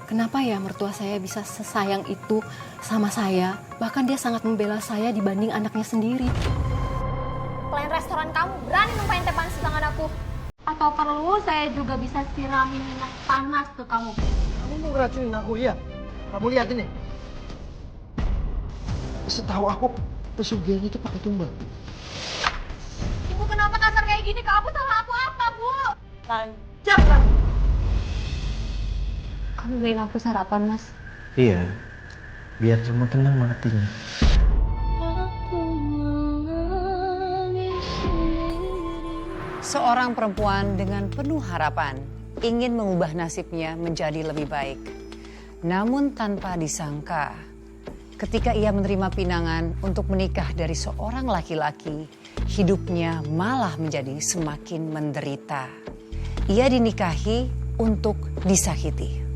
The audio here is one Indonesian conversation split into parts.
Kenapa ya mertua saya bisa sesayang itu sama saya? Bahkan dia sangat membela saya dibanding anaknya sendiri. Pelayan restoran kamu berani numpain teh panas di tangan aku. Atau perlu saya juga bisa siramin minyak panas ke kamu. Kamu mau ngeracunin aku, ya? Kamu lihat ini. Setahu aku, pesugihan itu pakai tumbal. Ibu kenapa kasar kayak gini? Kamu salah aku apa, Bu? Lancar kamu! Kamu beliin aku sarapan, Mas. Iya, biar kamu tenang matinya. Seorang perempuan dengan penuh harapan ingin mengubah nasibnya menjadi lebih baik. Namun tanpa disangka, ketika ia menerima pinangan untuk menikah dari seorang laki-laki, hidupnya malah menjadi semakin menderita. Ia dinikahi untuk disakiti.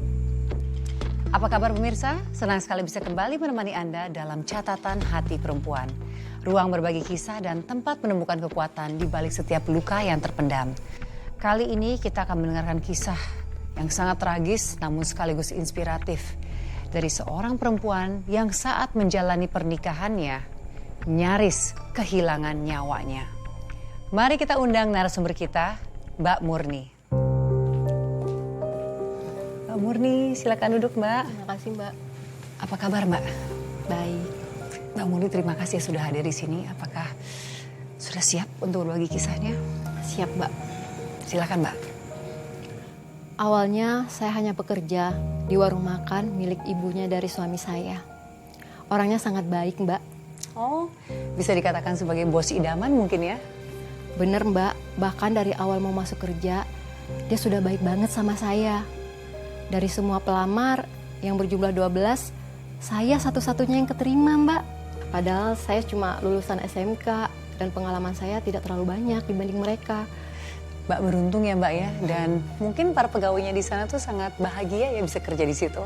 Apa kabar pemirsa? Senang sekali bisa kembali menemani Anda dalam catatan hati perempuan. Ruang berbagi kisah dan tempat menemukan kekuatan di balik setiap luka yang terpendam. Kali ini kita akan mendengarkan kisah yang sangat tragis namun sekaligus inspiratif dari seorang perempuan yang saat menjalani pernikahannya nyaris kehilangan nyawanya. Mari kita undang narasumber kita, Mbak Murni. Mbak Murni, silakan duduk, Mbak. Terima kasih, Mbak. Apa kabar, Mbak? Baik. Mbak Murni, terima kasih sudah hadir di sini. Apakah sudah siap untuk berbagi kisahnya? Siap, Mbak. Silakan, Mbak. Awalnya saya hanya bekerja di warung makan milik ibunya dari suami saya. Orangnya sangat baik, Mbak. Oh, bisa dikatakan sebagai bos idaman mungkin ya? Bener, Mbak. Bahkan dari awal mau masuk kerja, dia sudah baik banget sama saya. Dari semua pelamar yang berjumlah 12, saya satu-satunya yang keterima, Mbak. Padahal saya cuma lulusan SMK dan pengalaman saya tidak terlalu banyak dibanding mereka. Mbak beruntung ya, Mbak ya. Dan mungkin para pegawainya di sana tuh sangat bahagia ya bisa kerja di situ.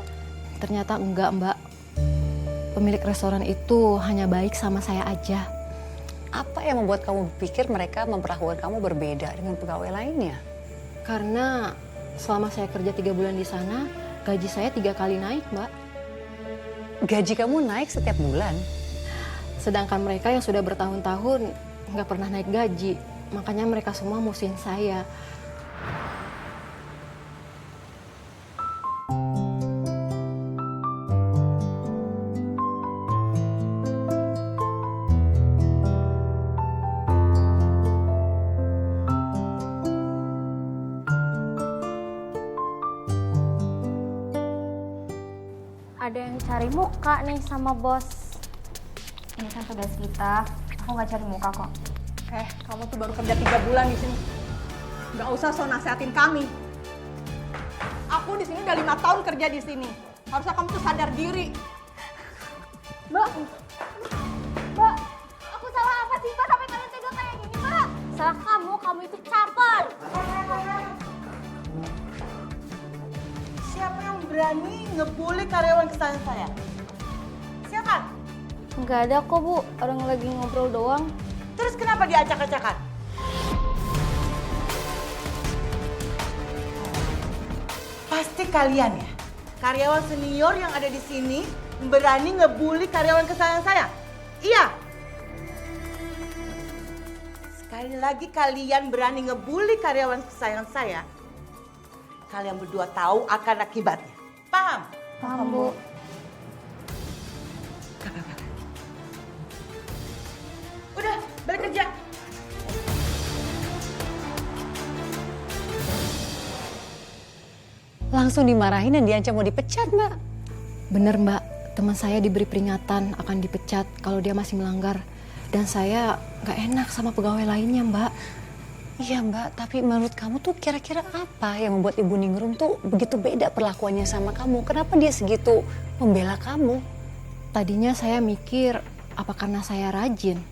Ternyata enggak, Mbak. Pemilik restoran itu hanya baik sama saya aja. Apa yang membuat kamu pikir mereka memperlakukan kamu berbeda dengan pegawai lainnya? Karena selama saya kerja 3 bulan di sana, gaji saya 3 kali naik, Mbak. Gaji kamu naik setiap bulan? Sedangkan mereka yang sudah bertahun-tahun nggak pernah naik gaji. Makanya mereka semua musuhin saya. Ada yang cari muka nih sama bos. Ini kan tugas kita. Aku nggak cari muka kok. Kamu tuh baru kerja 3 bulan di sini. Nggak usah so nasehatin kami. Aku di sini udah 5 tahun kerja di sini. Harusnya kamu tuh sadar diri. Mbak, Mbak, aku salah apa sih Mbak sampai kalian tega kayak gini Mbak? Salah kamu itu caper. Siapa yang berani ngebully karyawan kesayangan saya? Siapa? Nggak ada kok Bu, orang lagi ngobrol doang. Terus kenapa diacak-acakan? Pasti kalian ya, karyawan senior yang ada di sini berani ngebully karyawan kesayangan saya? Iya. Sekali lagi kalian berani ngebully karyawan kesayangan saya, kalian berdua tahu akan akibatnya. Paham? Paham Bu. Udah, balik kerja. Langsung dimarahin dan diancam mau dipecat, Mbak. Bener, Mbak. Teman saya diberi peringatan akan dipecat kalau dia masih melanggar. Dan saya nggak enak sama pegawai lainnya, Mbak. Iya, Mbak, tapi menurut kamu tuh kira-kira apa yang membuat Ibu Ningrum tuh begitu beda perlakuannya sama kamu? Kenapa dia segitu membela kamu? Tadinya saya mikir, apa karena saya rajin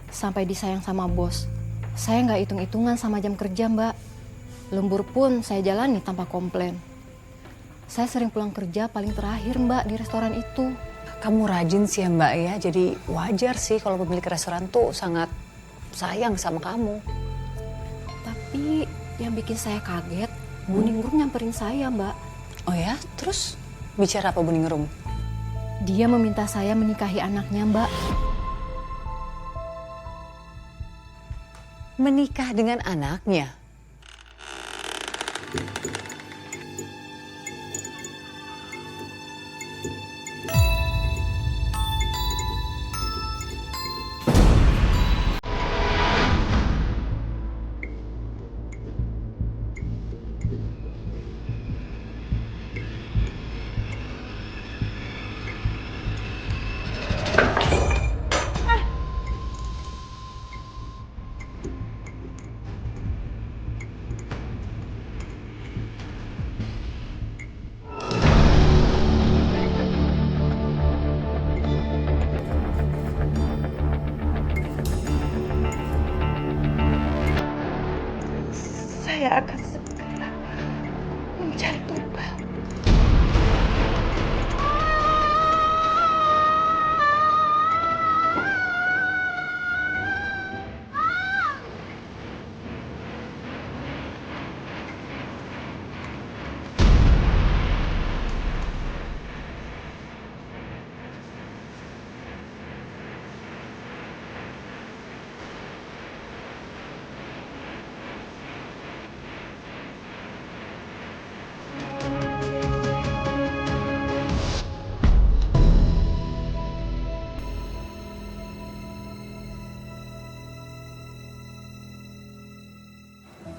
sampai disayang sama bos. Saya nggak hitung-hitungan sama jam kerja, Mbak. Lembur pun saya jalani tanpa komplain. Saya sering pulang kerja paling terakhir, Mbak, di restoran itu. Kamu rajin sih ya, Mbak ya, jadi wajar sih kalau pemilik restoran tuh sangat sayang sama kamu. Tapi yang bikin saya kaget, Bu Ningrum nyamperin saya, Mbak. Oh ya, terus? Bicara apa Bu Ningrum? Dia meminta saya menikahi anaknya, Mbak. Menikah dengan anaknya? Saya akan segera mencari Tumbal.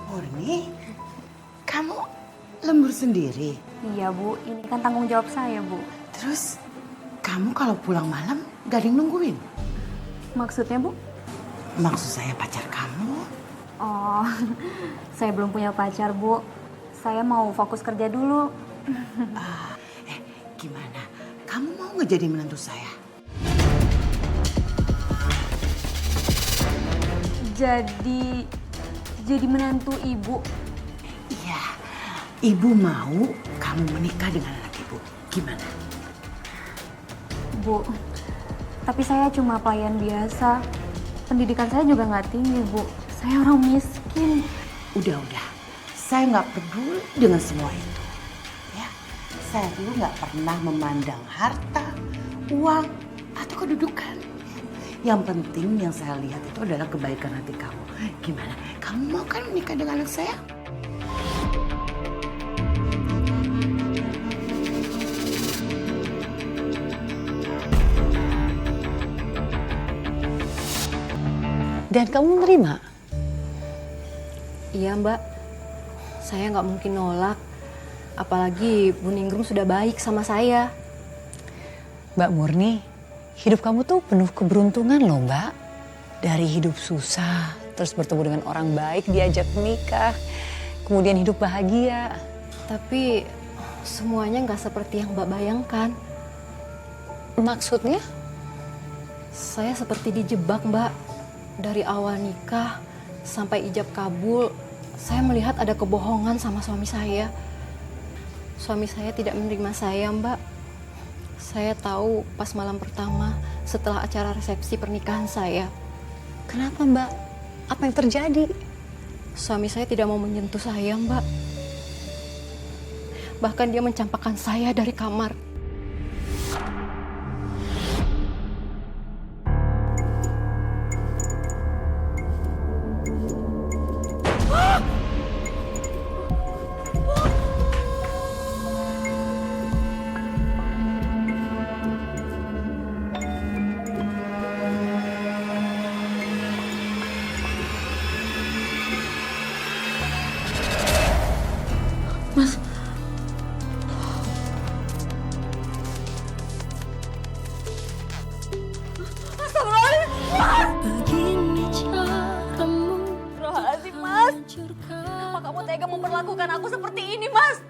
Murni, kamu lembur sendiri. Iya Bu, ini kan tanggung jawab saya Bu. Terus kamu kalau pulang malam gak ada yang nungguin? Maksudnya Bu? Maksud saya pacar kamu. Oh, saya belum punya pacar Bu. Saya mau fokus kerja dulu. Gimana? Kamu mau nggak jadi menantu saya? Jadi menantu Ibu. Iya, Ibu mau kamu menikah dengan anak Ibu. Gimana? Bu, tapi saya cuma pelayan biasa. Pendidikan saya juga nggak tinggi, Bu. Saya orang miskin. Udah. Saya nggak peduli dengan semua itu. Ya, saya dulu nggak pernah memandang harta, uang, atau kedudukan. Yang penting yang saya lihat itu adalah kebaikan hati kamu. Gimana? Kamu mau kan menikah dengan anak saya? Dan kamu menerima? Iya, Mbak. Saya nggak mungkin nolak. Apalagi Bu Ningrum sudah baik sama saya. Mbak Murni, hidup kamu tuh penuh keberuntungan loh Mbak. Dari hidup susah, terus bertemu dengan orang baik, diajak menikah, kemudian hidup bahagia. Tapi semuanya nggak seperti yang Mbak bayangkan. Maksudnya? Saya seperti dijebak, Mbak. Dari awal nikah sampai ijab kabul, saya melihat ada kebohongan sama suami saya. Suami saya tidak menerima saya, Mbak. Saya tahu pas malam pertama setelah acara resepsi pernikahan saya. Kenapa Mbak? Apa yang terjadi? Suami saya tidak mau menyentuh saya, Mbak. Bahkan dia mencampakkan saya dari kamar. Kenapa kamu tega memperlakukan aku seperti ini, Mas?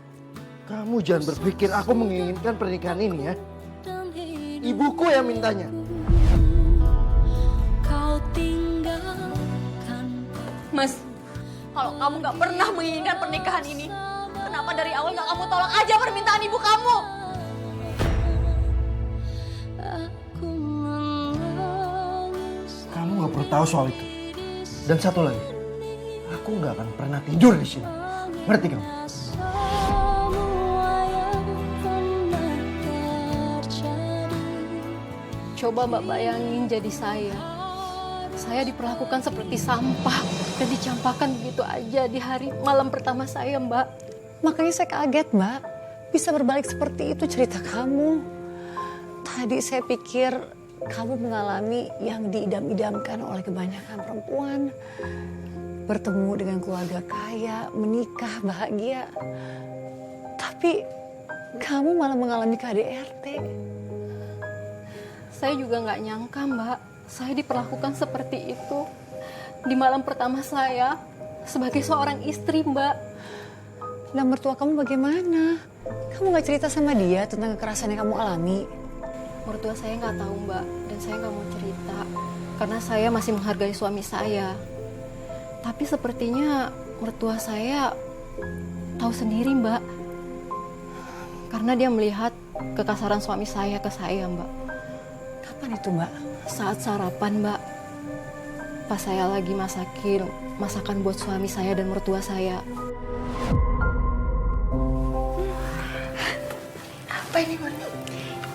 Kamu jangan berpikir aku menginginkan pernikahan ini ya. Ibuku yang mintanya. Mas, kalau kamu nggak pernah menginginkan pernikahan ini, kenapa dari awal nggak kamu tolak aja permintaan ibu kamu? Kamu nggak perlu tahu soal itu. Dan satu lagi, aku nggak akan pernah tidur di sini. Ngerti kamu? Coba Mbak bayangin jadi saya. Saya diperlakukan seperti sampah dan dicampakkan begitu aja di hari malam pertama saya, Mbak. Makanya saya kaget, Mbak. Bisa berbalik seperti itu cerita kamu. Tadi saya pikir kamu mengalami yang diidam-idamkan oleh kebanyakan perempuan. Bertemu dengan keluarga kaya, menikah, bahagia. Tapi kamu malah mengalami KDRT. Saya juga nggak nyangka, Mbak. Saya diperlakukan seperti itu di malam pertama saya sebagai seorang istri, Mbak. Nah, mertua kamu bagaimana? Kamu nggak cerita sama dia tentang kekerasan yang kamu alami? Mertua saya nggak tahu, Mbak, dan saya nggak mau cerita karena saya masih menghargai suami saya. Tapi sepertinya mertua saya tahu sendiri, Mbak, karena dia melihat kekasaran suami saya ke saya, Mbak. Kapan itu, Mbak? Saat sarapan, Mbak, pas saya lagi masakin masakan buat suami saya dan mertua saya. Apa ini, Murni?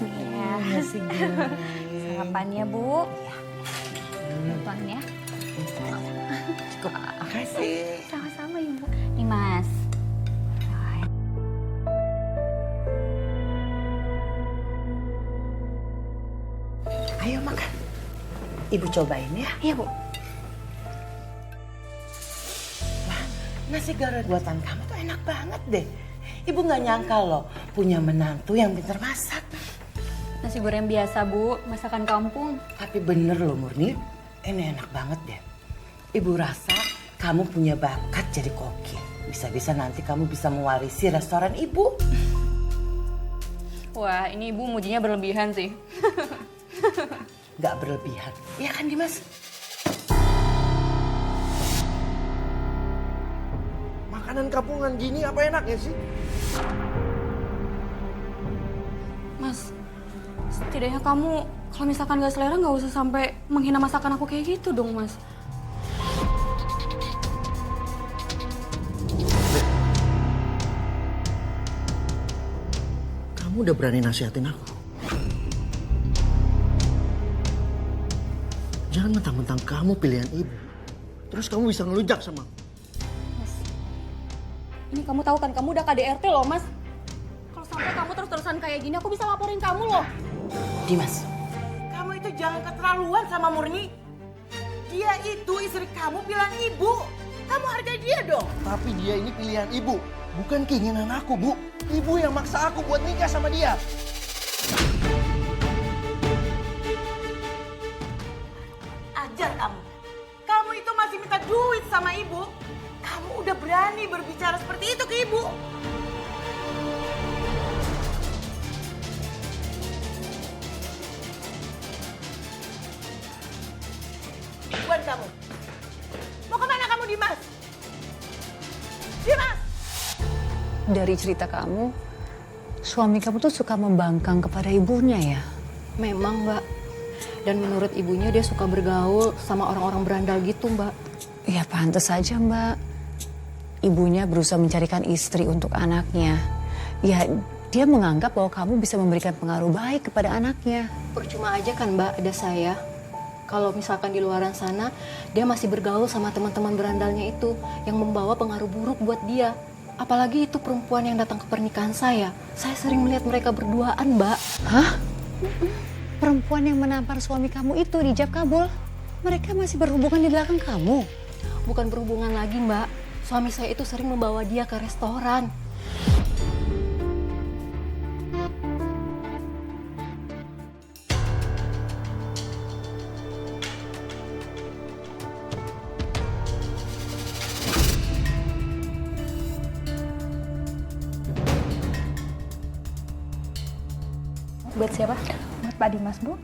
Iya. Sarapannya, Bu. Bukan ya. Cukup. Makasih. Sama-sama ya, Bu. Nih, Mas. Ayo makan. Ibu cobain ya. Iya, Bu. Nasi goreng buatan kamu tuh enak banget deh. Ibu nggak nyangka loh punya menantu yang pintar masak. Nasi goreng biasa, Bu. Masakan kampung. Tapi bener loh Murni, ini enak banget deh. Ibu rasa kamu punya bakat jadi koki. Bisa-bisa nanti kamu bisa mewarisi restoran ibu. Wah, ini Ibu mujinya berlebihan sih. Nggak berlebihan, iya kan Dimas? Makanan kampungan gini apa enaknya sih? Mas, setidaknya kamu kalau misalkan gak selera gak usah sampai menghina masakan aku kayak gitu dong, Mas. Kamu udah berani nasihatin aku. Jangan mentang-mentang kamu pilihan ibu. Terus kamu bisa ngelunjak sama aku. Ini kamu tahu kan, kamu udah KDRT loh, Mas. Kalau sampai kamu terus-terusan kayak gini, aku bisa laporin kamu loh. Dimas, kamu itu jangan keterlaluan sama Murni. Dia itu istri kamu pilihan ibu. Kamu hargai dia dong. Tapi dia ini pilihan ibu. Bukan keinginan aku, Bu. Ibu yang maksa aku buat nikah sama dia. Ajar kamu. Kamu itu masih minta duit sama ibu. Kamu udah berani berbicara seperti itu ke ibu. Buat kamu. Mau kemana kamu, Dimas? Dimas! Dari cerita kamu, suami kamu tuh suka membangkang kepada ibunya ya? Memang, Mbak. Dan menurut ibunya dia suka bergaul sama orang-orang berandal gitu, Mbak. Ya pantas saja, Mbak. Ibunya berusaha mencarikan istri untuk anaknya. Ya dia menganggap bahwa kamu bisa memberikan pengaruh baik kepada anaknya. Percuma aja kan, Mbak, ada saya. Kalau misalkan di luaran sana, dia masih bergaul sama teman-teman berandalnya itu yang membawa pengaruh buruk buat dia. Apalagi itu perempuan yang datang ke pernikahan saya. Saya sering melihat mereka berduaan, Mbak. Hah? Perempuan yang menampar suami kamu itu di Jab Kabul, mereka masih berhubungan di belakang kamu? Bukan berhubungan lagi, Mbak. Suami saya itu sering membawa dia ke restoran. Buat siapa? Buat Pak Dimas, Bu.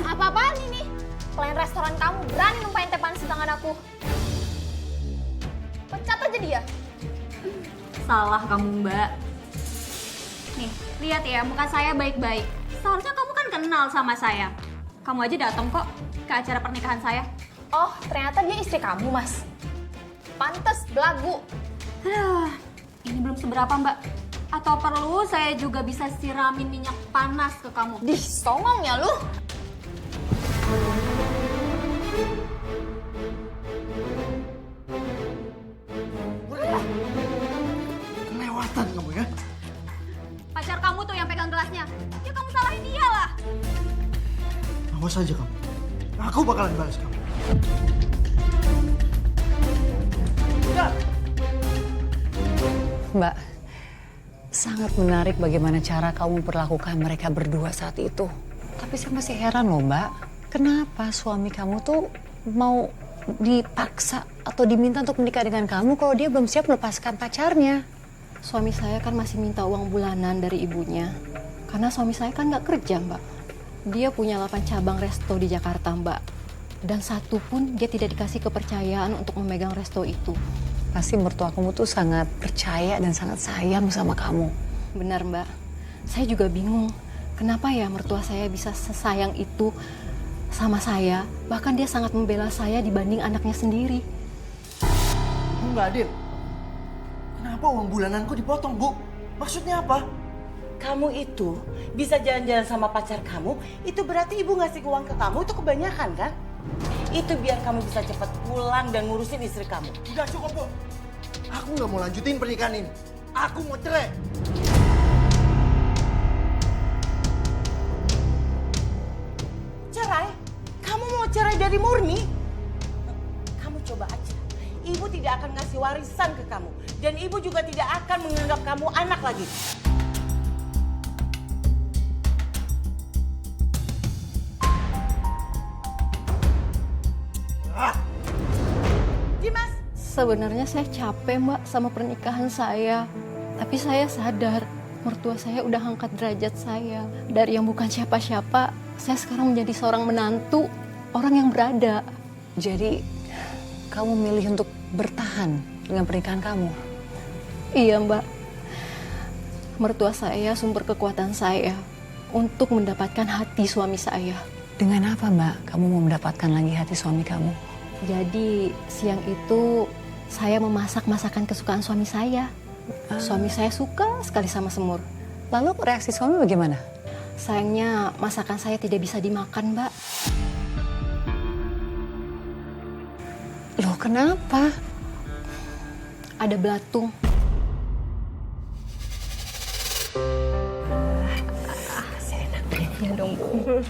Apa-apaan ini? Pelayan restoran kamu berani numpahin teh panas di tangan aku. Pecat aja dia. Salah kamu, Mbak. Nih, lihat ya, muka saya baik-baik. Seharusnya kamu kan kenal sama saya. Kamu aja datang kok. ke acara pernikahan saya? Oh, ternyata dia istri kamu, Mas. Pantes, belagu. Aduh, ini belum seberapa, Mbak. Atau perlu saya juga bisa siramin minyak panas ke kamu? Dih, songongnya lu. Kelewatan kamu ya. Pacar kamu tuh yang pegang gelasnya. Ya kamu salahin dia lah. Awas aja kamu. Aku bakalan balas kamu. Ya. Mbak, sangat menarik bagaimana cara kamu memperlakukan mereka berdua saat itu. Tapi saya masih heran loh Mbak, kenapa suami kamu tuh mau dipaksa atau diminta untuk menikah dengan kamu kalau dia belum siap melepaskan pacarnya? Suami saya kan masih minta uang bulanan dari ibunya. Karena suami saya kan nggak kerja, Mbak. Dia punya 8 cabang resto di Jakarta, Mbak. Dan satu pun dia tidak dikasih kepercayaan untuk memegang resto itu. Pasti mertua kamu tuh sangat percaya dan sangat sayang sama kamu. Benar, Mbak. Saya juga bingung. Kenapa ya mertua saya bisa sesayang itu sama saya? Bahkan dia sangat membela saya dibanding anaknya sendiri. Mbak Adin, kenapa uang bulananku dipotong, Bu? Maksudnya apa? Kamu itu bisa jalan-jalan sama pacar kamu, itu berarti ibu ngasih uang ke kamu itu kebanyakan kan? Itu biar kamu bisa cepat pulang dan ngurusin istri kamu. Udah cukup, Bu. Aku nggak mau lanjutin pernikahan ini. Aku mau cerai. Cerai? Kamu mau cerai dari Murni? Kamu coba aja. Ibu tidak akan ngasih warisan ke kamu. Dan ibu juga tidak akan menganggap kamu anak lagi. Dimas! Sebenarnya saya capek, Mbak, sama pernikahan saya. Tapi saya sadar mertua saya udah angkat derajat saya. Dari yang bukan siapa-siapa, saya sekarang menjadi seorang menantu, orang yang berada. Jadi kamu milih untuk bertahan dengan pernikahan kamu? Iya, Mbak. Mertua saya sumber kekuatan saya untuk mendapatkan hati suami saya. Dengan apa Mbak kamu mau mendapatkan lagi hati suami kamu? Jadi siang itu saya memasak masakan kesukaan suami saya. Suami saya suka sekali sama semur. Lalu reaksi suami bagaimana? Sayangnya masakan saya tidak bisa dimakan, Mbak. Loh kenapa? Ada belatung. Ya dong, Bu.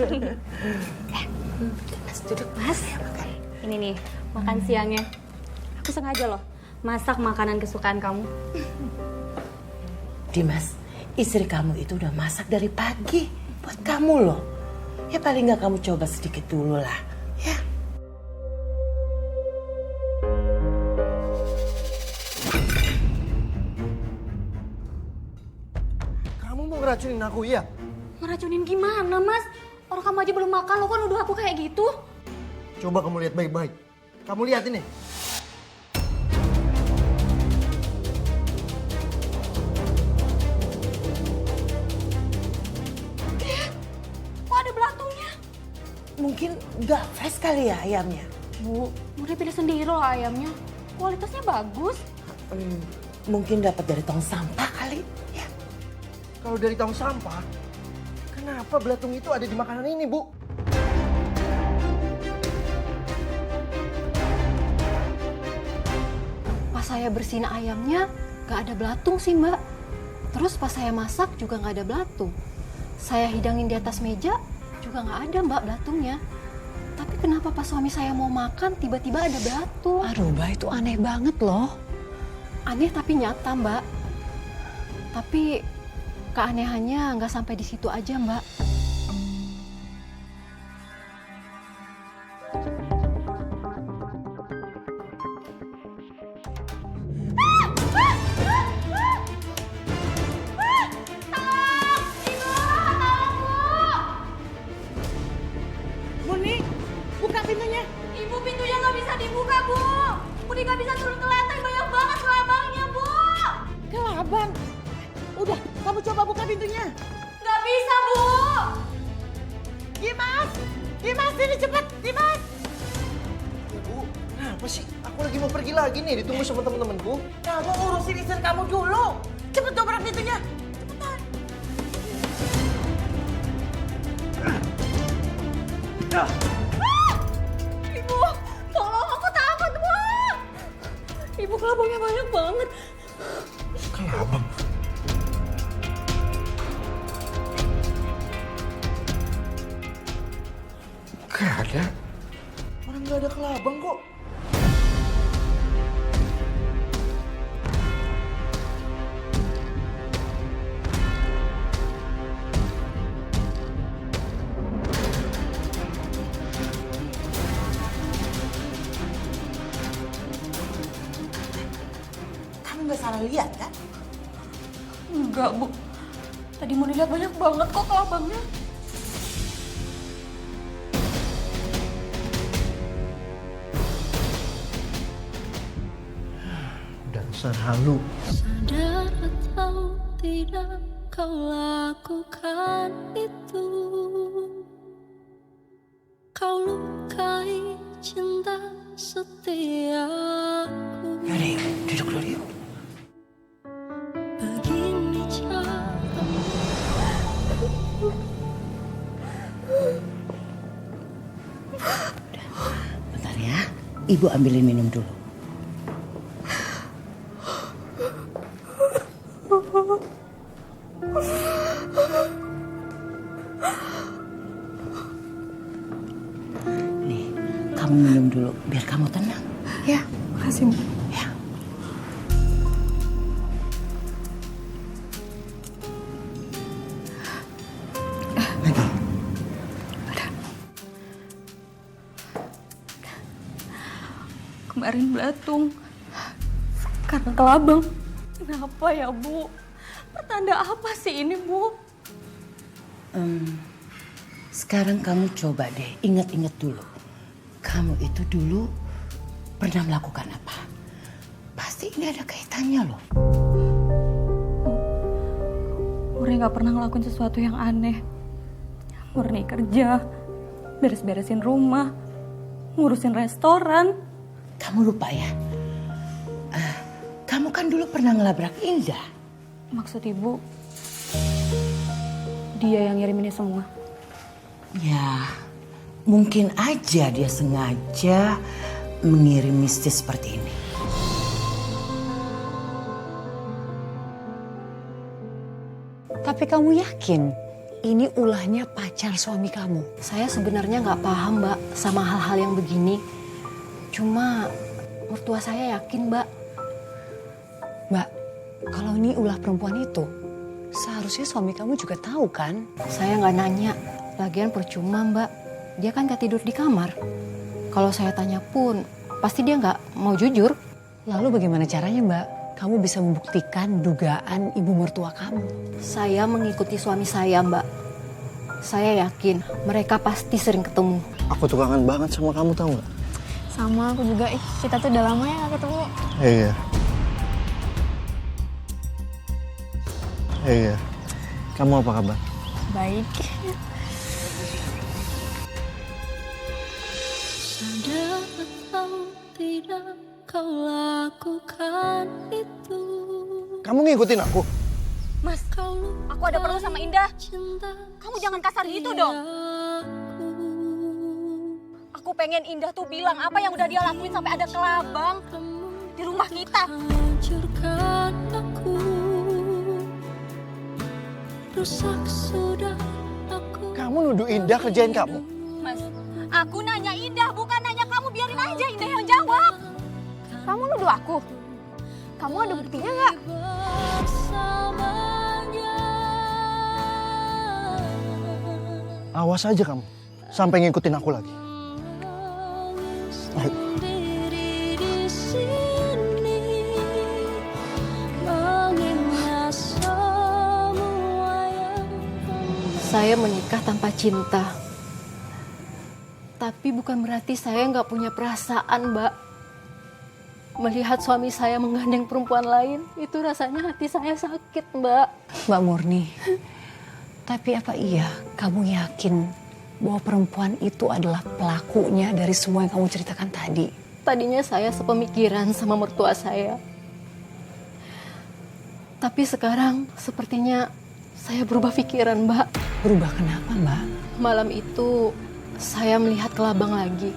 Mas, duduk, Mas. Ini nih, makan siangnya. Aku sengaja loh masak makanan kesukaan kamu. Dimas, istri kamu itu udah masak dari pagi buat kamu loh. Ya paling nggak kamu coba sedikit dulu lah, ya. Kamu mau ngeracunin aku, iya? Ngeracunin gimana, Mas? Orang kamu aja belum makan, lo kan nuduh aku kayak gitu. Coba kamu lihat baik-baik. Kamu lihat ini. Kok ada belatungnya? Mungkin nggak fresh kali ya ayamnya. Bu, Murni pilih sendiri loh ayamnya. Kualitasnya bagus. Mungkin dapat dari tong sampah kali, ya. Kalau dari tong sampah, kenapa belatung itu ada di makanan ini, Bu? Pas saya bersihin ayamnya, gak ada belatung sih, Mbak. Terus pas saya masak juga gak ada belatung. Saya hidangin di atas meja, juga gak ada, Mbak, belatungnya. Tapi kenapa pas suami saya mau makan, tiba-tiba ada belatung? Aduh Mbak, itu aneh banget loh. Aneh tapi nyata, Mbak. Tapi keanehannya nggak sampai di situ aja, Mbak. Murni, buka pintunya. Ibu, pintunya nggak bisa dibuka, Bu. Murni nggak bisa turun ke lantai, banyak banget kelabangnya, Bu. Kelabang. Udah, kamu coba buka pintunya. Nggak bisa, Bu. Dimas, Dimas, sini cepet, Dimas. Bu, kenapa sih? Aku lagi mau pergi lagi nih, ditunggu sama temen-temenku. Kamu urusin istri kamu dulu. Cepet dobrak pintunya. Cepetan. Ibu, tolong aku takut, Bu. Ibu kelabangnya banyak banget. Kelabang? Gak ada. Orang gak ada kelabang kok. Kamu nggak salah lihat kan? Enggak, Bu. Tadi mau dilihat banyak banget kok kelabangnya. Dasar halu. Sadar atau tidak kau lakukan itu. Kau lukai cinta setiaku. Yaudah yuk, duduk dulu yuk. Begini cara Bentar ya, Ibu ambilin minum dulu. Nih, kamu minum dulu biar kamu tenang. Ya, makasih, Bu. Ya. Lagi. Kemarin belatung. Karena kelabang. Kenapa ya, Bu? Pertanda apa sih ini, Bu? Sekarang kamu coba deh, ingat-ingat dulu. Kamu itu dulu pernah melakukan apa? Pasti ini ada kaitannya loh. Murni gak pernah ngelakuin sesuatu yang aneh. Murni kerja, beres-beresin rumah, ngurusin restoran. Kamu lupa ya? Kamu kan dulu pernah ngelabrak Indah. Maksud Ibu, dia yang ngirim ini semua. Ya, mungkin aja dia sengaja mengirim mistis seperti ini. Tapi kamu yakin ini ulahnya pacar suami kamu? Saya sebenarnya nggak paham, Mbak, sama hal-hal yang begini. Cuma mertua saya yakin, Mbak. Mbak, kalau ini ulah perempuan itu, seharusnya suami kamu juga tahu kan? Saya nggak nanya. Lagian percuma, Mbak. Dia kan nggak tidur di kamar. Kalau saya tanya pun, pasti dia nggak mau jujur. Lalu bagaimana caranya, Mbak? Kamu bisa membuktikan dugaan ibu mertua kamu. Saya mengikuti suami saya, Mbak. Saya yakin mereka pasti sering ketemu. Aku tuh kangen banget sama kamu, tau gak? Sama aku juga, kita tuh udah lama ya gak ketemu. Iya. Iya. Kamu apa kabar? Baik. sadar atau tidak kau lakukan itu. Kamu ngikutin aku? Mas, Kau aku ada perlu sama Indah. cinta Kamu jangan kasar gitu dong. setiaku. Aku pengen Indah tuh bilang apa yang udah dia lakuin sampai ada kelabang di rumah kita. Hancurkan aku. Rusak sudah aku. Kamu nuduh Indah kerjain kamu? Mas, aku nanya Indah, bukan nanya kamu. Biarin aja Indah yang jawab. Kamu nuduh aku? Kamu ada buktinya nggak? Bersamanya. Awas aja kamu, sampai ngikutin aku lagi. Ayo. Sendiri di sini, mengingat semua yang Saya menikah tanpa cinta. Tapi bukan berarti saya nggak punya perasaan, Mbak. Melihat suami saya menggandeng perempuan lain, itu rasanya hati saya sakit, Mbak. Mbak Murni, tapi apa iya kamu yakin bahwa perempuan itu adalah pelakunya dari semua yang kamu ceritakan tadi. Tadinya saya sepemikiran sama mertua saya. Tapi sekarang sepertinya saya berubah pikiran, Mbak. Berubah kenapa, Mbak? Malam itu saya melihat kelabang lagi.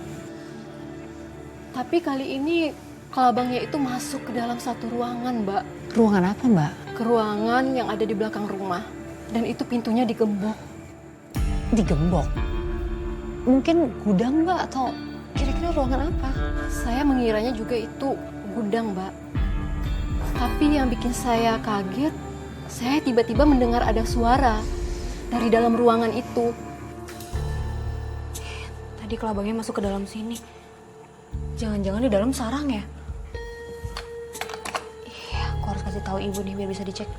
Tapi kali ini kelabangnya itu masuk ke dalam satu ruangan, Mbak. Ruangan apa, Mbak? Ke ruangan yang ada di belakang rumah. Dan itu pintunya digembok. Digembok? Mungkin gudang, Mbak, atau kira-kira ruangan apa? Saya mengiranya juga itu gudang, Mbak. Tapi yang bikin saya kaget, saya tiba-tiba mendengar ada suara dari dalam ruangan itu. Tadi kelabangnya masuk ke dalam sini. Jangan-jangan di dalam sarang ya? Iya, aku harus kasih tahu ibu nih biar bisa dicek.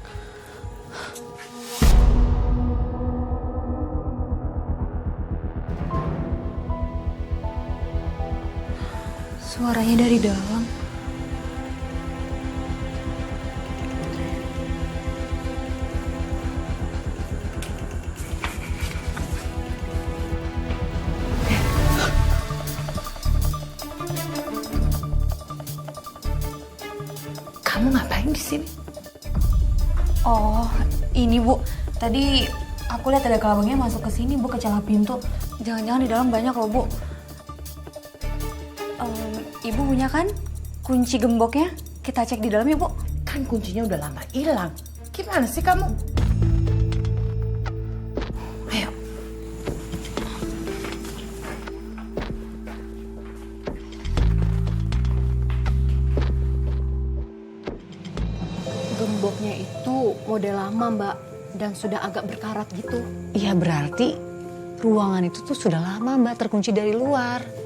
Suaranya dari dalam. Kamu ngapain di sini? Oh, ini Bu. Tadi aku lihat ada kelabangnya masuk ke sini, Bu, ke celah pintu. Jangan-jangan di dalam banyak loh, Bu. Ibu punya kan kunci gemboknya? Kita cek di dalam ya, Bu. Kan kuncinya udah lama hilang. Gimana sih kamu? Ayo. Gemboknya itu model lama, Mbak. Dan sudah agak berkarat gitu. Iya, berarti ruangan itu tuh sudah lama, Mbak, terkunci dari luar.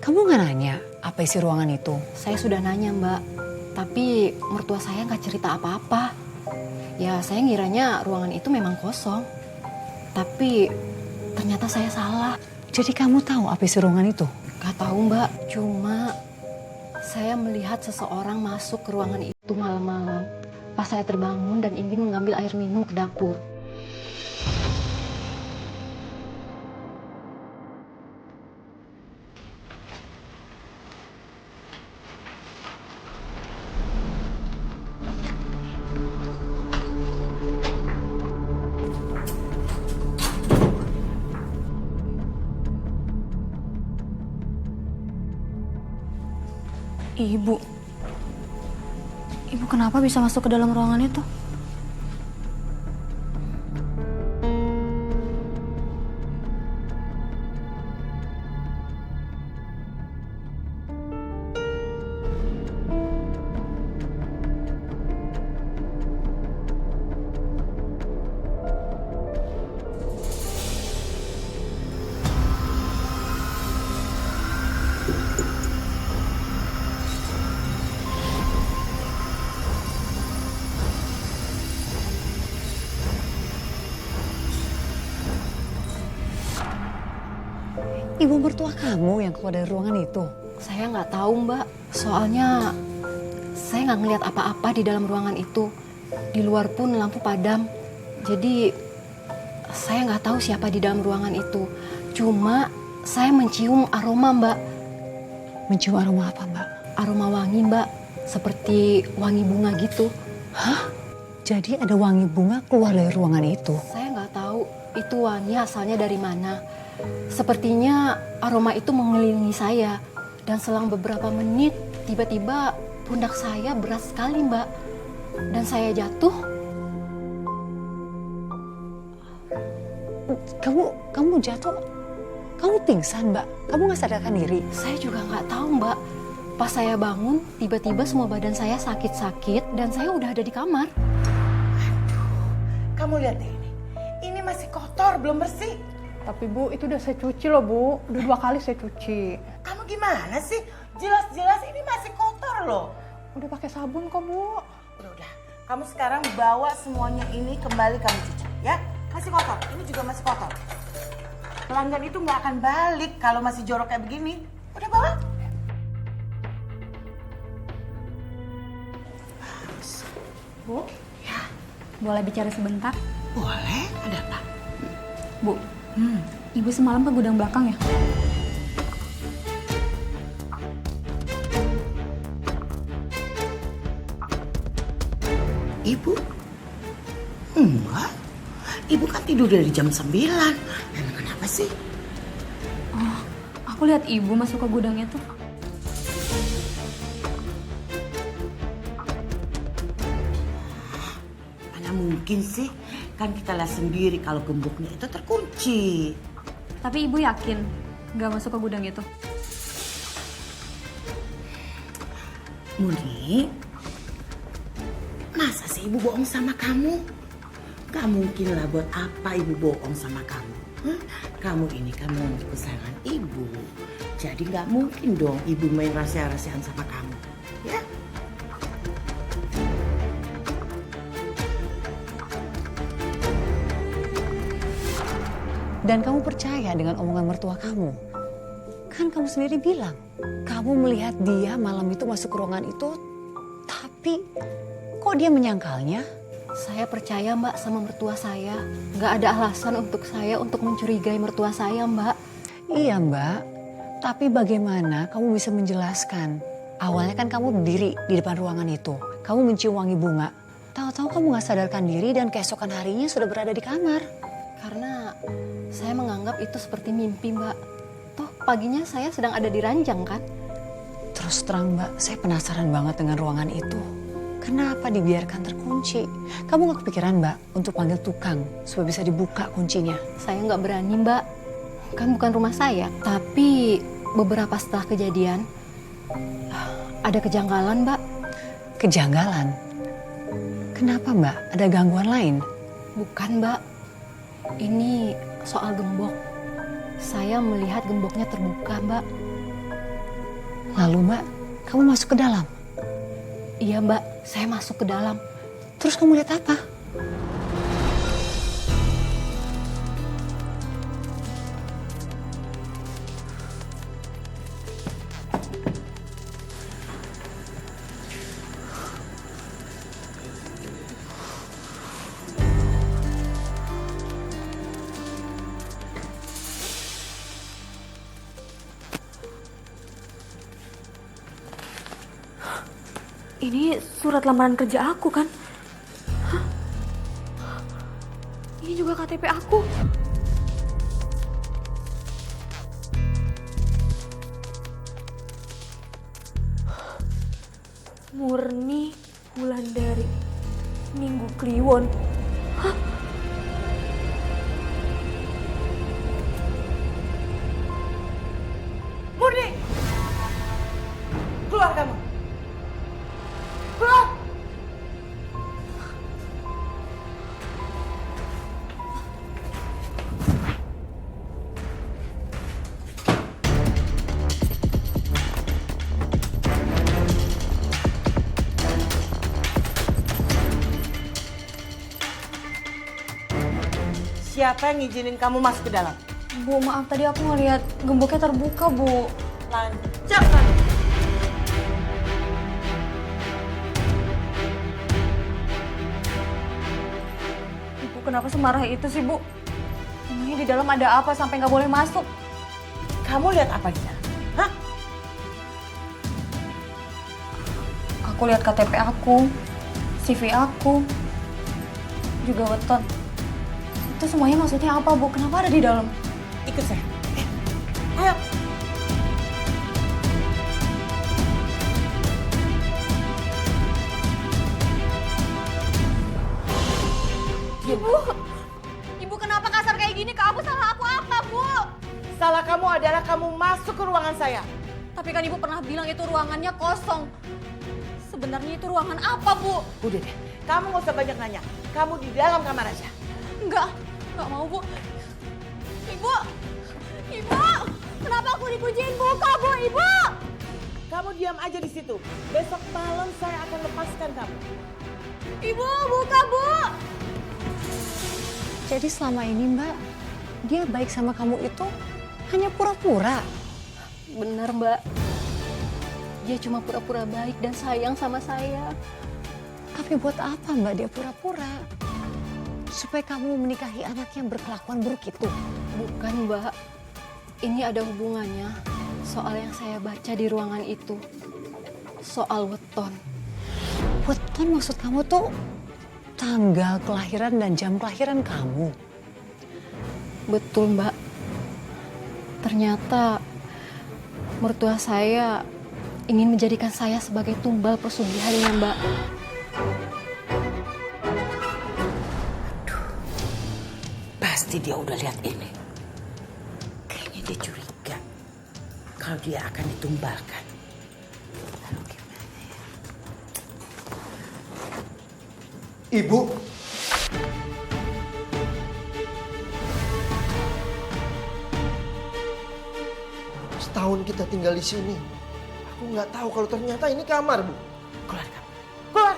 Kamu nggak nanya apa isi ruangan itu? Saya sudah nanya, Mbak. Tapi mertua saya nggak cerita apa-apa. Ya, saya ngiranya ruangan itu memang kosong. Tapi ternyata saya salah. Jadi kamu tahu apa isi ruangan itu? Gak tahu, Mbak. Cuma saya melihat seseorang masuk ke ruangan itu malam-malam. Pas saya terbangun dan ingin mengambil air minum ke dapur. Ibu. Ibu kenapa bisa masuk ke dalam ruangan itu? Ibu mertua kamu yang keluar dari ruangan itu? Saya nggak tahu, Mbak. Soalnya saya nggak ngelihat apa-apa di dalam ruangan itu. Di luar pun lampu padam. Jadi saya nggak tahu siapa di dalam ruangan itu. Cuma saya mencium aroma, Mbak. Mencium aroma apa, Mbak? Aroma wangi, Mbak. Seperti wangi bunga gitu. Hah? Jadi ada wangi bunga keluar dari ruangan itu? Saya nggak tahu itu wangi asalnya dari mana. Sepertinya aroma itu mengelilingi saya. Dan selang beberapa menit, tiba-tiba pundak saya berat sekali, Mbak. Dan saya jatuh. Kamu jatuh? Kamu pingsan, Mbak? Kamu nggak sadarkan diri? Saya juga nggak tahu, Mbak. Pas saya bangun, tiba-tiba semua badan saya sakit-sakit dan saya udah ada di kamar. Kamu lihat deh ini. Ini masih kotor, belum bersih. Tapi Bu, itu udah saya cuci loh Bu. Udah 2 kali saya cuci. Kamu gimana sih? Jelas-jelas ini masih kotor loh. Udah pakai sabun kok Bu. Udah. Kamu sekarang bawa semuanya ini kembali kamu cuci, ya? Masih kotor. Ini juga masih kotor. Pelanggan itu nggak akan balik kalau masih jorok kayak begini. Udah bawa? Bu, boleh bicara sebentar? Boleh. Ada apa? Bu, Ibu semalam ke gudang belakang ya? Ibu? Enggak. Ibu kan tidur dari jam 9. Emang kenapa sih? Aku lihat ibu masuk ke gudangnya tuh. Mana mungkin sih? Kan kita lihat sendiri kalau gemboknya itu terkunci. Tapi ibu yakin nggak masuk ke gudang itu? Murni, masa sih ibu bohong sama kamu? Gak mungkin lah, buat apa ibu bohong sama kamu? Hah? Kamu ini kan mau kesayangan ibu. Jadi gak mungkin dong ibu main rahasia-rahasiaan sama kamu. Ya? Dan kamu percaya dengan omongan mertua kamu? Kan kamu sendiri bilang, kamu melihat dia malam itu masuk ke ruangan itu, tapi kok dia menyangkalnya? Saya percaya Mbak sama mertua saya. Nggak ada alasan untuk saya untuk mencurigai mertua saya Mbak. Iya Mbak, tapi bagaimana kamu bisa menjelaskan? Awalnya kan kamu berdiri di depan ruangan itu, kamu mencium wangi bunga. Tahu-tahu kamu nggak sadarkan diri dan keesokan harinya sudah berada di kamar. Karena saya menganggap itu seperti mimpi Mbak. Toh paginya saya sedang ada di ranjang kan? Terus terang Mbak, saya penasaran banget dengan ruangan itu. Kenapa dibiarkan terkunci? Kamu nggak kepikiran Mbak untuk panggil tukang supaya bisa dibuka kuncinya? Saya nggak berani Mbak. Kan bukan rumah saya. Tapi beberapa setelah kejadian ada kejanggalan Mbak. Kejanggalan? Kenapa Mbak? Ada gangguan lain? Bukan Mbak. Ini soal gembok. Saya melihat gemboknya terbuka Mbak. Lalu Mbak, kamu masuk ke dalam? Iya Mbak, saya masuk ke dalam. Terus kamu lihat apa? Ini surat lamaran kerja aku kan? Hah? Ini juga KTP aku. Murni Wulandari, Minggu Kliwon. Hah? Murni! Keluar kamu! Keluar! Siapa yang ngizinin kamu masuk ke dalam? Bu, maaf tadi aku ngeliat gemboknya terbuka, Bu. Lancang kamu! Ibu kenapa semarah itu sih, Bu? Emangnya di dalam ada apa sampai nggak boleh masuk? Kamu lihat apa di dalam? Hah? Aku lihat KTP aku, CV aku, juga weton. Itu semuanya maksudnya apa, Bu? Kenapa ada di dalam? Ikut saya. Ayo. Ibu kenapa kasar kayak gini? Kamu salah aku apa, Bu? Salah kamu adalah kamu masuk ke ruangan saya. Tapi kan Ibu pernah bilang itu ruangannya kosong. Sebenarnya itu ruangan apa, Bu? Udah deh, kamu gak usah banyak nanya. Kamu di dalam kamar aja. Enggak mau, Bu. Ibu, kenapa aku dikunciin? Buka, Bu, Ibu! Kamu diam aja di situ. Besok malam saya akan lepaskan kamu. Ibu, buka, Bu! Jadi selama ini Mbak, dia baik sama kamu itu hanya pura-pura. Benar Mbak. Dia cuma pura-pura baik dan sayang sama saya. Tapi buat apa Mbak dia pura-pura? supaya kamu menikahi anak yang berkelakuan buruk itu. Bukan, Mbak. Ini ada hubungannya soal yang saya baca di ruangan itu. Soal weton. Weton maksud kamu tuh tanggal kelahiran dan jam kelahiran kamu. Betul, Mbak. Ternyata mertua saya ingin menjadikan saya sebagai tumbal pesugihannya, Mbak. Pasti dia udah lihat ini. Kayaknya dia curiga kalau dia akan ditumbalkan. Lalu gimana ya? Ibu. Setahun kita tinggal di sini. Aku nggak tahu kalau ternyata ini kamar, Bu. Keluar kamu. Keluar.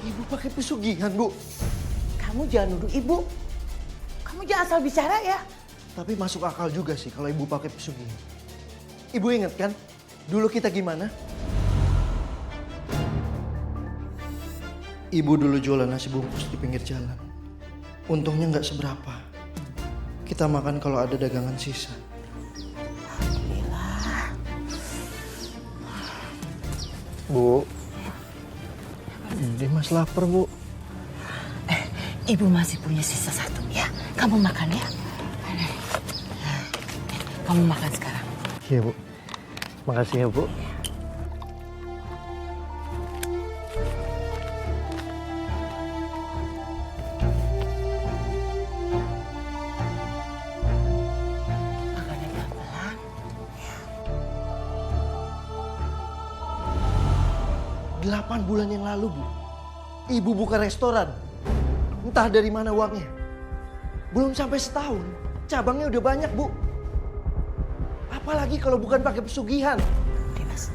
Ibu pakai pesugihan, Bu. Kamu jangan nuduh ibu. Kamu jangan asal bicara ya. Tapi masuk akal juga sih kalau ibu pakai pesugihan. Ibu ingat kan? Dulu kita gimana? Ibu dulu jualan nasi bungkus di pinggir jalan. Untungnya nggak seberapa. Kita makan kalau ada dagangan sisa. Alhamdulillah. Bu. Dimas lapar, Bu. Ibu masih punya sisa satu ya. Kamu makan ya. Kamu makan sekarang. Iya, Bu. Makasih ya, Bu. Makannya pelan-pelan. 8 bulan yang lalu, Bu. Ibu buka restoran. Entah dari mana uangnya. Belum sampai setahun, cabangnya udah banyak, Bu. Apalagi kalau bukan pakai pesugihan. Dimas,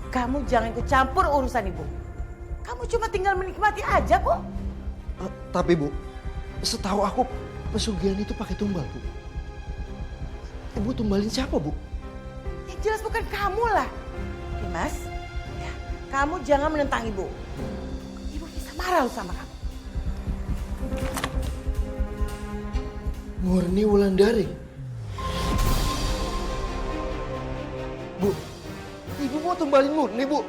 kamu jangan ikut campur urusan ibu. Kamu cuma tinggal menikmati aja kok. Tapi, Bu, setahu aku pesugihan itu pakai tumbal, Bu. Ibu tumbalin siapa, Bu? Yang jelas bukan kamu lah. Dimas, ya, kamu jangan menentang ibu. Ibu bisa marah loh sama kamu. Murni Wulandari. Bu, ibu mau tumbalin Murni, Bu.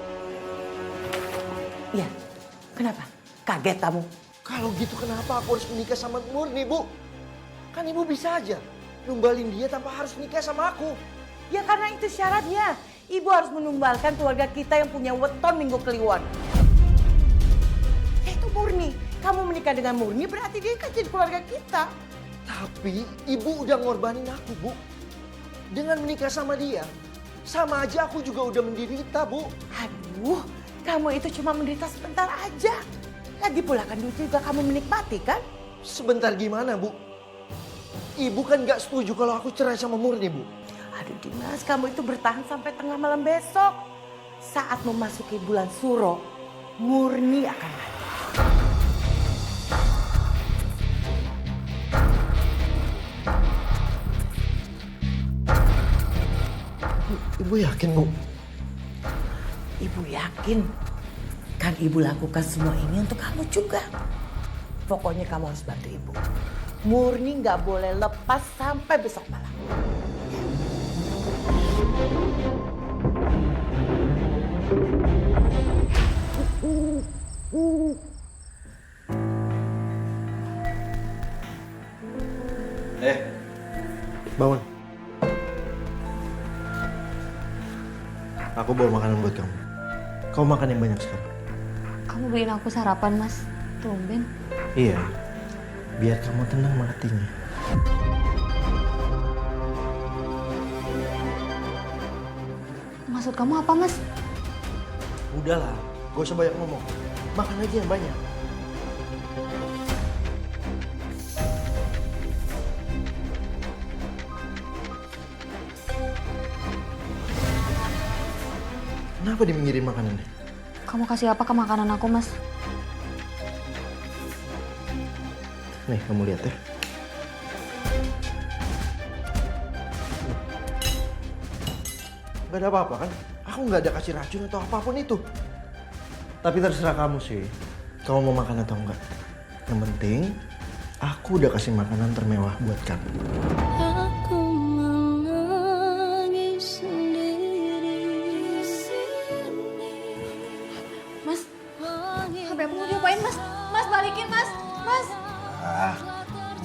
Iya, kenapa? Kaget kamu? Kalau gitu kenapa aku harus menikah sama Murni, Bu? Kan ibu bisa aja numbalin dia tanpa harus nikah sama aku. Ya karena itu syaratnya. Ibu harus menumbalkan keluarga kita yang punya weton Minggu Kliwon. Itu Murni. Kamu menikah dengan Murni berarti dia kan jadi keluarga kita. Tapi ibu udah ngorbanin aku, Bu. Dengan menikah sama dia, sama aja aku juga udah menderita, Bu. Aduh, kamu itu cuma menderita sebentar aja. Lagi pula kan dulu juga kamu menikmati kan? Sebentar gimana, Bu? Ibu kan gak setuju kalau aku cerai sama Murni, Bu. Aduh Dimas, kamu itu bertahan sampai tengah malam besok. Saat memasuki bulan Suro, Murni akan mati. Ibu yakin, Bu? Ibu yakin. Kan ibu lakukan semua ini untuk kamu juga. Pokoknya kamu harus bantu ibu. Murni nggak boleh lepas sampai besok malam. Bangun. Aku bawa makanan buat kamu. Kamu makan yang banyak sekarang. Kamu beliin aku sarapan, Mas. Tumben. Iya. Biar kamu tenang matinya. Maksud kamu apa, Mas? Udahlah, gak usah banyak ngomong. Makan aja yang banyak. Kenapa diminggirin makanannya? Kamu kasih apa ke makanan aku, Mas? Nih, kamu lihat ya. Gak ada apa-apa kan? Aku nggak ada kasih racun atau apapun itu. Tapi terserah kamu sih. Kamu mau makan atau enggak. Yang penting, aku udah kasih makanan termewah buat kamu. Aku menangis sendiri di sini. Mas, HP aku mau diapain mas? Mas balikin mas, mas.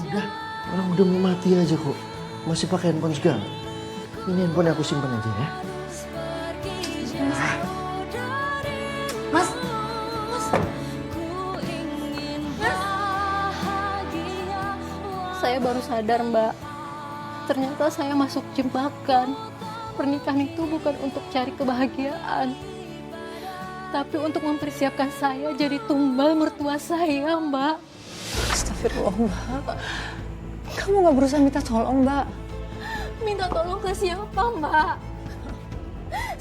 Udah, orang udah mau mati aja kok. Masih pakai handphone segala. Ini handphone aku simpan aja ya. Mas, Saya baru sadar, Mbak. Ternyata saya masuk jebakan. Pernikahan itu bukan untuk cari kebahagiaan, tapi untuk mempersiapkan saya jadi tumbal mertua saya, Mbak. Astagfirullah, Mbak. Kamu nggak berusaha minta tolong, Mbak? Minta tolong ke siapa, Mbak?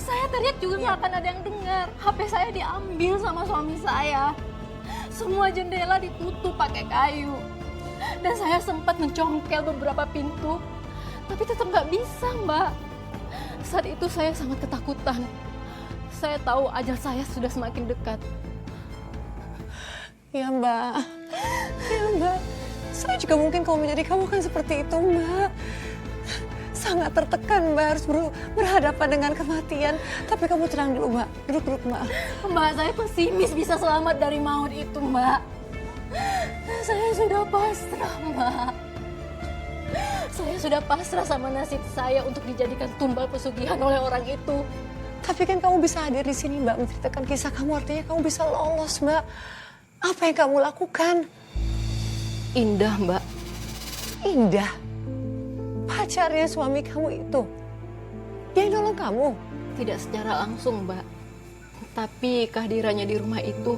Saya teriak juga nggak akan ada yang dengar. HP saya diambil sama suami saya. Semua jendela ditutup pakai kayu. Dan saya sempat mencongkel beberapa pintu, tapi tetap nggak bisa, Mbak. Saat itu saya sangat ketakutan. Saya tahu ajal saya sudah semakin dekat. Ya, Mbak. Ya, Mbak. Saya juga mungkin kalau menjadi kamu kan seperti itu, Mbak. Sangat tertekan, Mbak, harus berhadapan dengan kematian. Tapi kamu tenang dulu, Mbak. Duduk, Mbak. Mbak, saya pesimis bisa selamat dari maut itu, Mbak. Saya sudah pasrah, Mbak. Saya sudah pasrah sama nasib saya untuk dijadikan tumbal pesugihan oleh orang itu. Tapi kan kamu bisa hadir di sini, Mbak, menceritakan kisah kamu. Artinya kamu bisa lolos, Mbak. Apa yang kamu lakukan? Indah, Mbak. Indah. Pacarnya suami kamu itu. Dia yang nolong kamu. Tidak secara langsung, Mbak. Tapi kehadirannya di rumah itu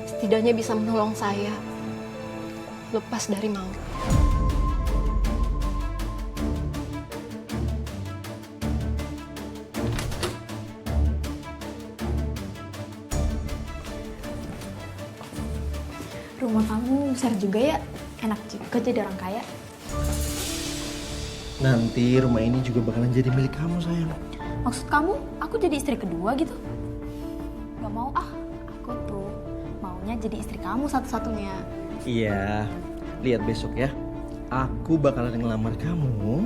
setidaknya bisa menolong saya lepas dari maut. rumah kamu besar juga ya. Enak juga jadi orang kaya. Nanti rumah ini juga bakalan jadi milik kamu, sayang. Maksud kamu, aku jadi istri kedua gitu? Gak mau ah, aku tuh maunya jadi istri kamu satu-satunya. Iya, lihat besok ya. Aku bakalan ngelamar kamu,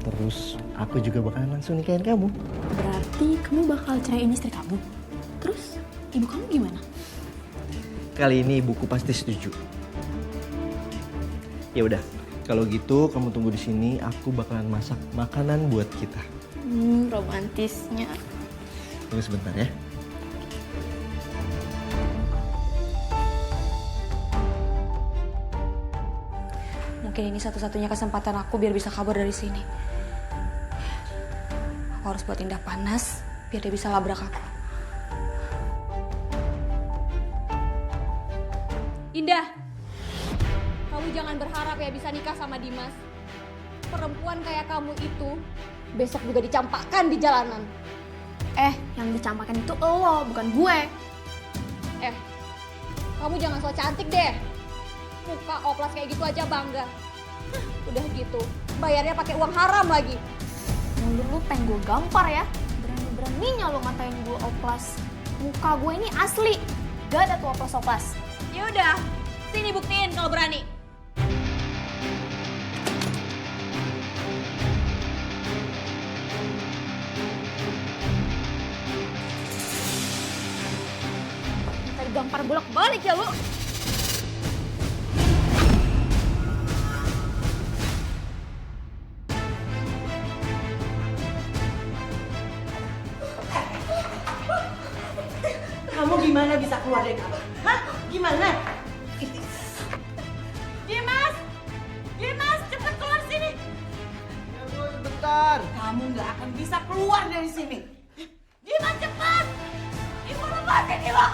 terus aku juga bakalan langsung nikahin kamu. Berarti kamu bakal ceraiin istri kamu? Terus ibu kamu gimana? Kali ini ibuku pasti setuju. Ya udah, kalau gitu kamu tunggu di sini. Aku bakalan masak makanan buat kita. Romantisnya. Tunggu sebentar ya. Mungkin ini satu-satunya kesempatan aku biar bisa kabur dari sini. Aku harus buat Indah panas biar dia bisa labrak aku. Indah, kamu jangan berharap ya bisa nikah sama Dimas. Perempuan kayak kamu itu besok juga dicampakkan di jalanan. Yang dicampakan itu lo, bukan gue. Kamu jangan so cantik deh. Muka oplas kayak gitu aja bangga. Udah gitu, bayarnya pakai uang haram lagi. Mulut lu pengen gue gampar ya. Berani-beraninya lo ngatain gue oplas. Muka gue ini asli, gak ada tuh oplas-oplas. Yaudah, sini buktiin kalau berani. Ntar gampar bolak-balik ya lo. Kamu gimana bisa keluar dari kamar? Hah? Gimana? Dimas! Dimas, cepet keluar sini! Tunggu sebentar. Kamu nggak akan bisa keluar dari sini. Dimas, cepat! Ibu lepasin dia, Pak!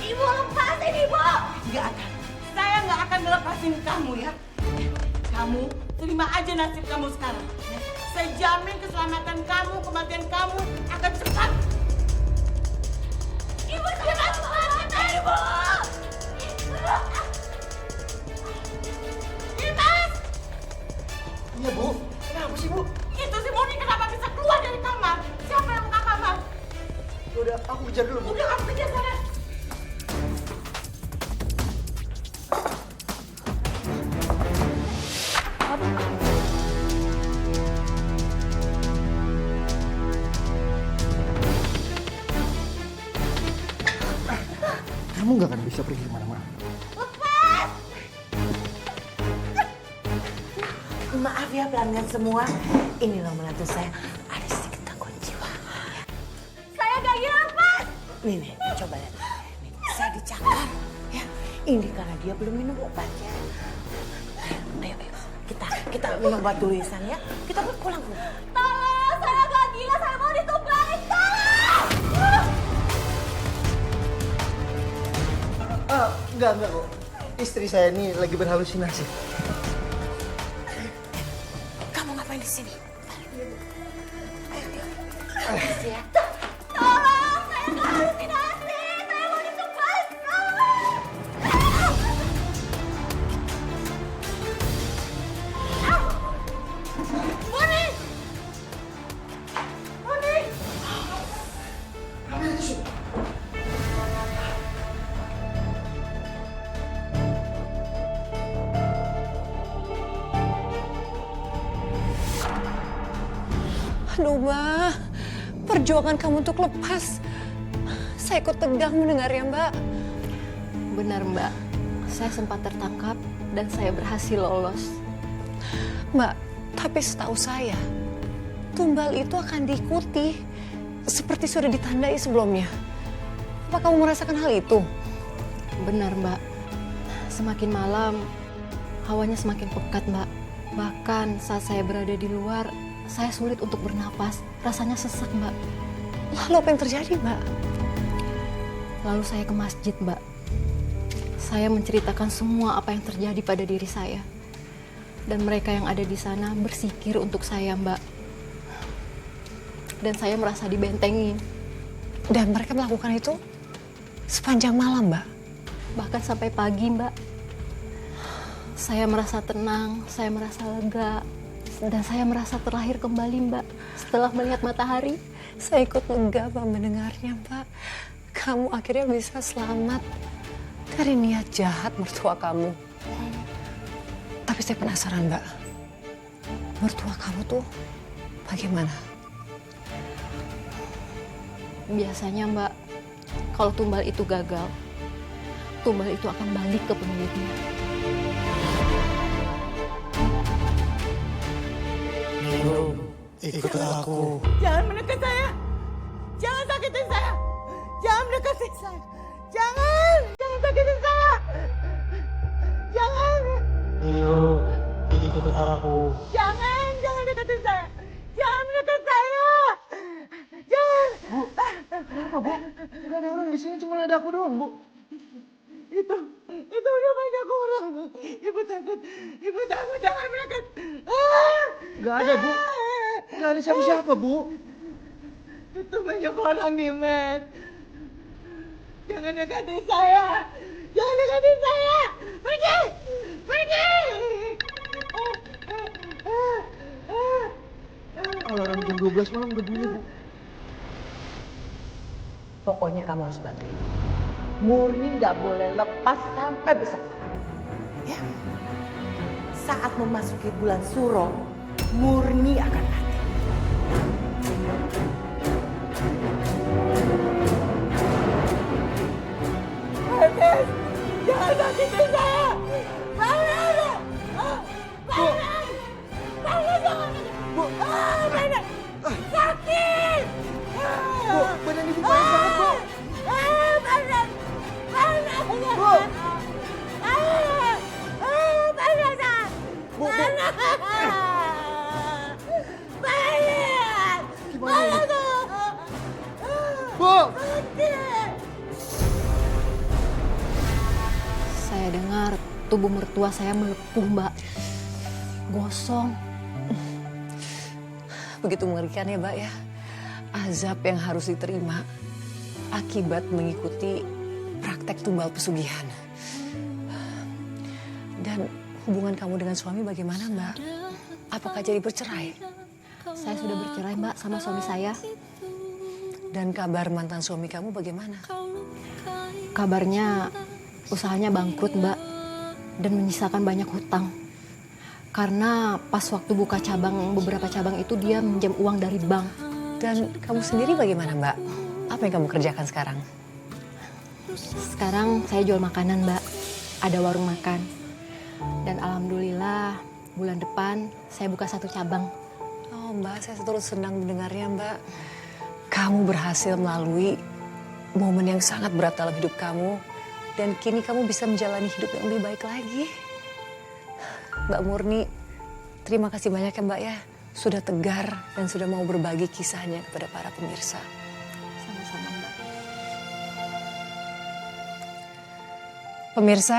Ibu, lepasin Ibu! Nggak akan. Saya nggak akan melepasin kamu ya. Kamu terima aja nasib kamu sekarang. Saya jamin keselamatan kamu, kematian kamu akan cepat. Ibu, jangan lepasin Ibu! Dimas! Iya, Bu. Kenapa sih, Bu? Itu si aku kejar dulu, Bu. Udah, kamu kejar sana. Kamu nggak akan bisa pergi kemana-mana. Maaf ya pelanggan semua. Ini loh menantu saya. Ada sedikit gangguan jiwa. Saya gak gila, lepas. Nih, coba lihat. Nih, saya dicakar. Ya, ini karena dia belum minum obatnya. Ayo. Kita minum obat dulu ya, San, ya. Kita pulang. Tolong, saya gak gila, saya mau ditumbalin, tolong! Enggak, Bu. Istri saya ini lagi berhalusinasi. Kamu ngapain di sini? Tolong, saya gak halusinasi, saya mau ditumbalin, tolong! Boni! Boni! Aduh, Mbak. Perjuangan kamu untuk lepas. Saya ikut tegang mendengarnya, Mbak. Benar Mbak, saya sempat tertangkap dan saya berhasil lolos. Mbak, tapi setahu saya, tumbal itu akan diikuti seperti sudah ditandai sebelumnya. Apa kamu merasakan hal itu? Benar Mbak, semakin malam hawanya semakin pekat Mbak. Bahkan saat saya berada di luar, saya sulit untuk bernapas, rasanya sesak Mbak. Lalu apa yang terjadi, Mbak? Lalu saya ke masjid Mbak. Saya menceritakan semua apa yang terjadi pada diri saya. Dan mereka yang ada di sana bersikir untuk saya Mbak. Dan saya merasa dibentengin. Dan mereka melakukan itu sepanjang malam, Mbak. Bahkan sampai pagi Mbak. Saya merasa tenang, saya merasa lega. Dan saya merasa terlahir kembali Mbak. Setelah melihat matahari. Saya ikut lega, Mbak, mendengarnya, Mbak. Kamu akhirnya bisa selamat dari niat jahat mertua kamu. Tapi saya penasaran, Mbak. Mertua kamu tuh bagaimana? Biasanya Mbak, kalau tumbal itu gagal, tumbal itu akan balik ke pemiliknya. Ikut aku. Jangan mendekat saya. Jangan sakitin saya. Jangan mendekati saya. Jangan sakitin saya. Jangan. Ikut aku. Jangan deketin saya. Jangan mendekat saya. Jangan. Kenapa, Bu? Gak ada orang di sini, cuma ada aku doang, Bu. Itu udah banyak orang. Ibu takut, jangan mendekat. Gak ada, Bu. Gak ada siapa-siapa, Bu. Itu banyak orang nih, Met. Jangan dekati saya. Pergi. Alarm jam 12 malam udah bunyi, Bu. Pokoknya kamu harus bantu. Murni nggak boleh lepas sampai besok. Ya. Saat memasuki bulan Suro, Murni akan mati. Enes, jangan sakitin saya. Bangun. Jangan. Bangun. Sakit. Bu, badan ibu panas banget, Bu. Panas. Bu. Bu, Bu. Gimana ini? Bu. Saya dengar tubuh mertua saya melepuh Mbak. Gosong. Begitu mengerikan ya, Mbak ya. Azab yang harus diterima akibat mengikuti praktek tumbal pesugihan. Dan hubungan kamu dengan suami bagaimana, Mbak? Apakah jadi bercerai? Saya sudah bercerai Mbak sama suami saya. Dan kabar mantan suami kamu bagaimana? Kabarnya usahanya bangkrut, Mbak, dan menyisakan banyak hutang. Karena pas waktu buka beberapa cabang itu dia minjam uang dari bank. Dan kamu sendiri bagaimana, Mbak? Apa yang kamu kerjakan sekarang? Sekarang saya jual makanan, Mbak. Ada warung makan. Dan alhamdulillah bulan depan saya buka 1 cabang. Oh, Mbak, saya turut senang mendengarnya, Mbak. Kamu berhasil melalui momen yang sangat berat dalam hidup kamu. Dan kini kamu bisa menjalani hidup yang lebih baik lagi. Mbak Murni, terima kasih banyak ya, Mbak ya. Sudah tegar dan sudah mau berbagi kisahnya kepada para pemirsa. Sama-sama, Mbak. Pemirsa,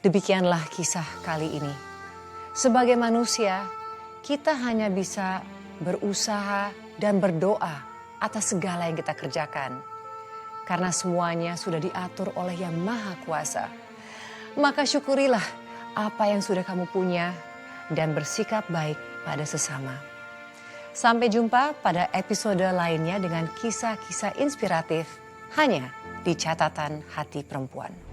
demikianlah kisah kali ini. Sebagai manusia, kita hanya bisa berusaha dan berdoa atas segala yang kita kerjakan. Karena semuanya sudah diatur oleh Yang Maha Kuasa. Maka syukurilah apa yang sudah kamu punya dan bersikap baik pada sesama. Sampai jumpa pada episode lainnya dengan kisah-kisah inspiratif hanya di Catatan Hati Perempuan.